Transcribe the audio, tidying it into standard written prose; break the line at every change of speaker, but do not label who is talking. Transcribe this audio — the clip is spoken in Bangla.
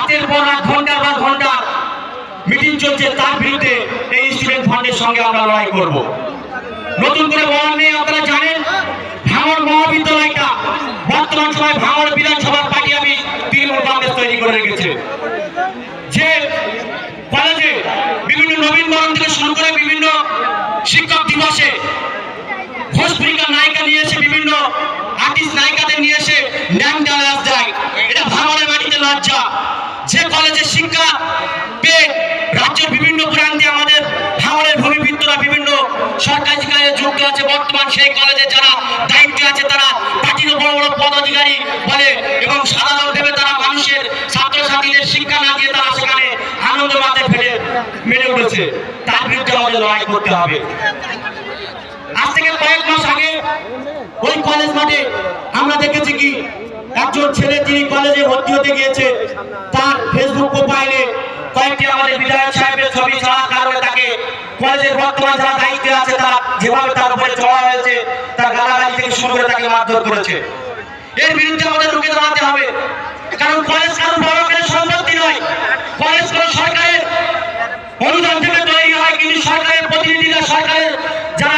রাতের পর রাত ঘন্টার পর ঘন্টা মিটিং চলছে, তার বিরুদ্ধে এই স্টুডেন্ট ফান্ডের সঙ্গে আমরা লড়াই করব। নতুন করে বলার নেই, আপনারা জানেন ভাঙড় মহাবিদ্যালয়টা বর্তমান সময় ভাঙড় বিধানসভার পার্টি আমি তৃণমূল কংগ্রেস তৈরি করে রেখেছে। যে কলেজে বিভিন্ন নবীনবরণ থেকে শুরু করে বিভিন্ন শিক্ষক দিবসে ভোজপুরিকা নায়িকা নিয়ে এসে বিভিন্ন আর্টিস্ট নায়িকাদের নিয়ে এসে ন্যাম ডান্স যায়, এটা ভাঙড়ের মাটিতে লজ্জা। যে কলেজে শিক্ষা পেয়ে রাজ্যের বিভিন্ন প্রান্তে আমাদের ভাঙড়ের ভূমিপুত্ররা বিভিন্ন সরকারি কাজে যুক্ত আছে, বর্তমান সেই কলেজে যারা দায়িত্বে আছে তারা পার্টির বড় বড় পদাধিকারী বলে এবং সাধারণভাবে তারা মানুষের ছাত্রছাত্রীদের শিক্ষা না দিয়ে তারা সেখানে আনন্দ মাতে ফেলে মেরে উঠেছে। তার বিরুদ্ধে আমাদের লড়াই করতে হবে। আজ থেকে কয়েক মাস আগে ওই কলেজ মাঠে আমরা দেখেছি কি একজন ছেলে তিনি কলেজে ভর্তি হতে গিয়েছে, তার ফেসবুক প্রোফাইলে কয়েকটি আমাদের বিধায়ক সাহেবের ছবি ছাড়ার কারণে তাকে কলেজের বর্তমান যারা দায়িত্বে আছে তারা যেভাবে তার উপরে চড়া হয়েছে, তার গালাগালি থেকে শুরু করে তাকে মারধর করেছে। এর বিরুদ্ধে আমাদের রুখে দাঁড়াতে হবে, কারণ কলেজ কারণ বড় করে সম্পত্তি নয়। কলেজ কোনো সরকারের অনুদান থেকে তৈরি হয়, কিন্তু সরকারের প্রতিনিধিরা, সরকারের যারা